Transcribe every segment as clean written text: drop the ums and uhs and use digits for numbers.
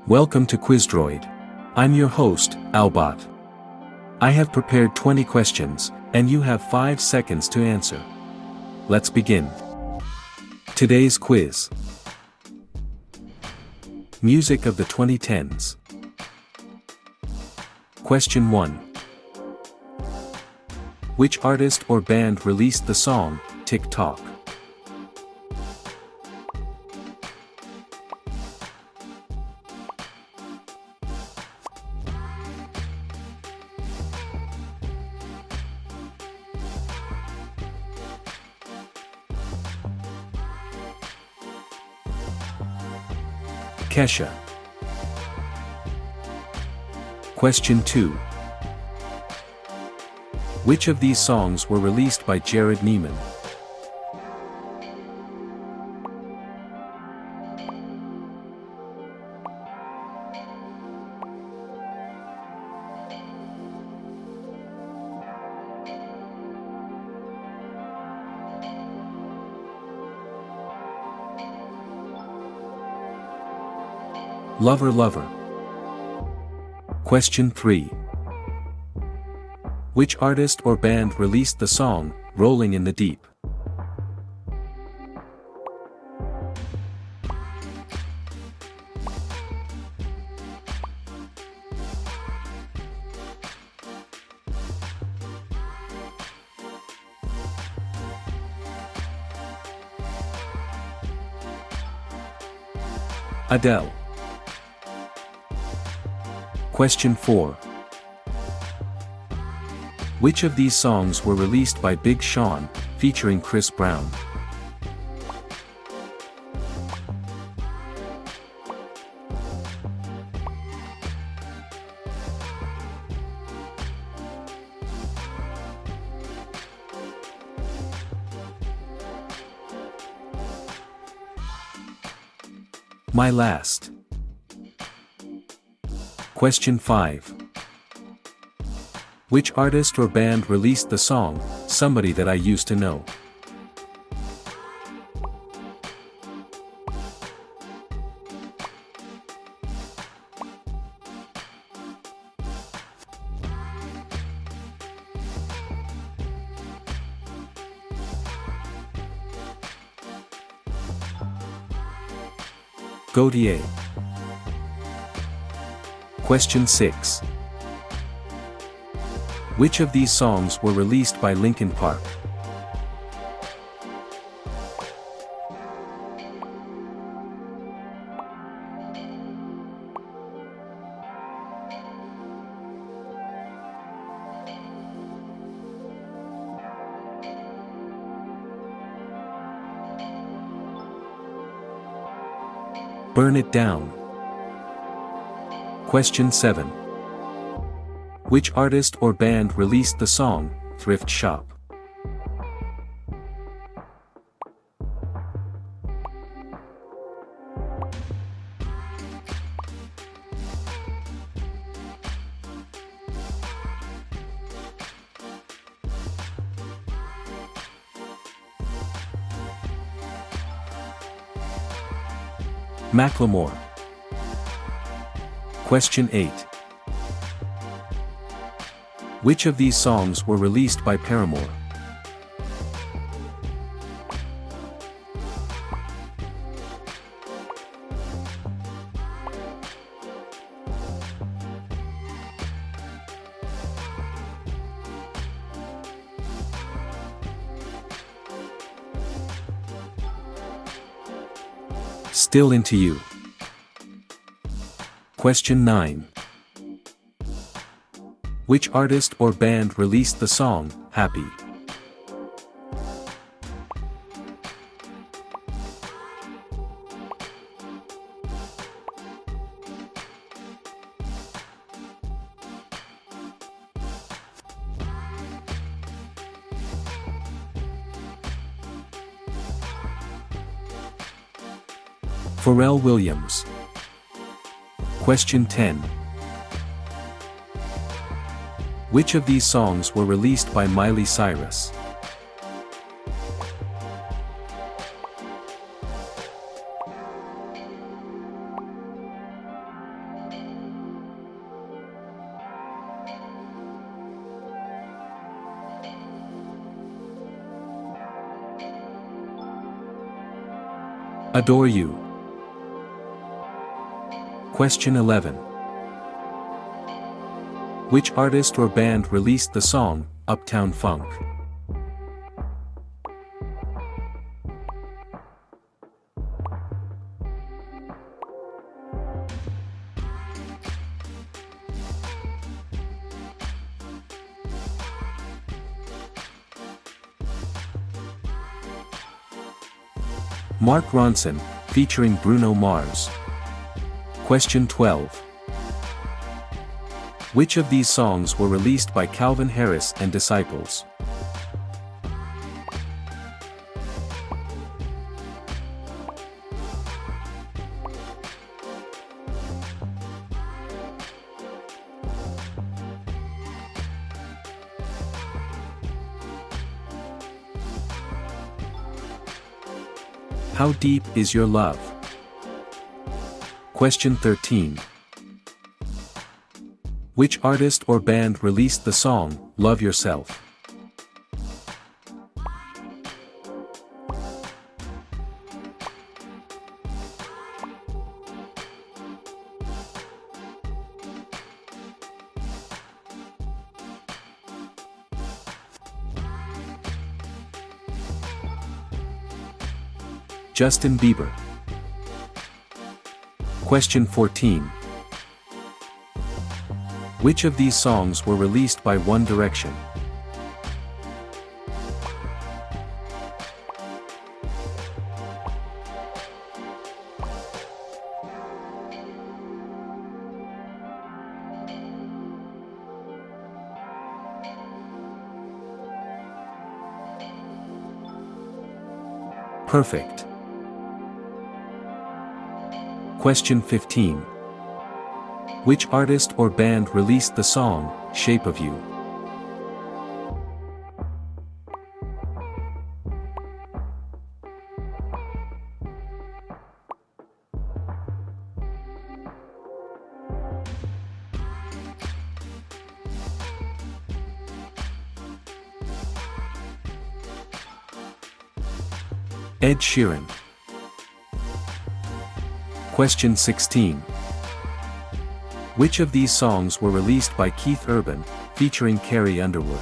Welcome to Quizdroid. I'm your host, Albot. I have prepared 20 questions, and you have 5 seconds to answer. Let's begin. Today's quiz. Music of the 2010s. Question 1. Which artist or band released the song, Tick Tock? Kesha. Question 2. Which of these songs were released by Jared Neiman? Lover Lover. Question 3. Which artist or band released the song, Rolling in the Deep? Adele. Question 4. Which of these songs were released by Big Sean, featuring Chris Brown? My Last. Question 5. Which artist or band released the song, Somebody That I Used to Know? Gotye. Question 6. Which of these songs were released by Linkin Park? Burn It Down. Question 7. Which artist or band released the song, Thrift Shop? Macklemore. Question 8. Which of these songs were released by Paramore? Still Into You. Question 9. Which artist or band released the song, Happy? Pharrell Williams. Question 10. Which of these songs were released by Miley Cyrus? Adore You. Question 11. Which artist or band released the song, Uptown Funk? Mark Ronson, featuring Bruno Mars. Question 12. Which of these songs were released by Calvin Harris and Disciples? How Deep Is Your Love? Question 13. Which artist or band released the song, Love Yourself? Justin Bieber. Question 14. Which of these songs were released by One Direction? Perfect. Question 15. Which artist or band released the song, Shape of You? Ed Sheeran. Question 16. Which of these songs were released by Keith Urban, featuring Carrie Underwood?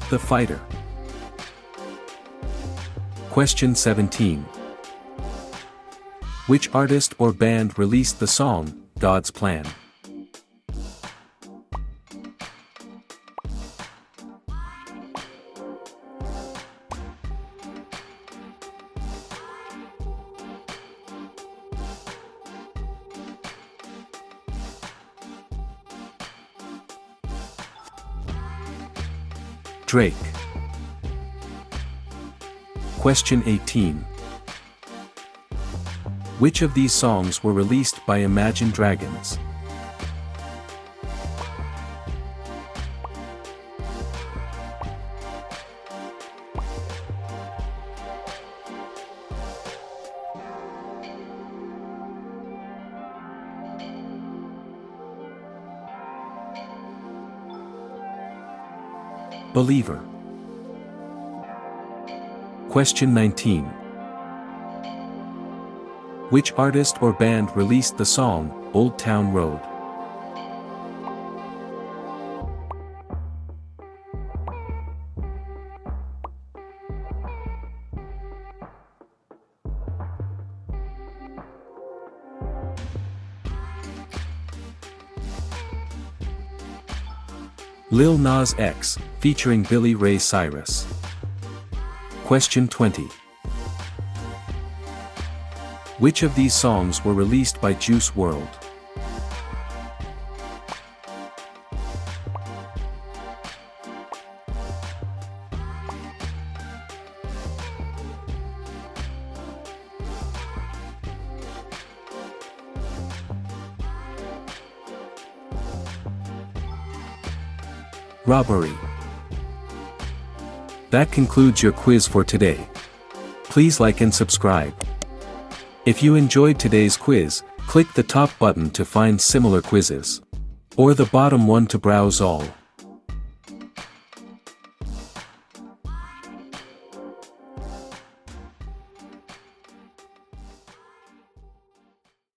The Fighter. Question 17. Which artist or band released the song, God's Plan? Drake. Question 18. Which of these songs were released by Imagine Dragons? Believer. Question 19. Which artist or band released the song, Old Town Road? Lil Nas X, featuring Billy Ray Cyrus. Question 20. Which of these songs were released by Juice WRLD? Robbery. That concludes your quiz for today. Please like and subscribe. If you enjoyed today's quiz, click the top button to find similar quizzes. Or the bottom one to browse all.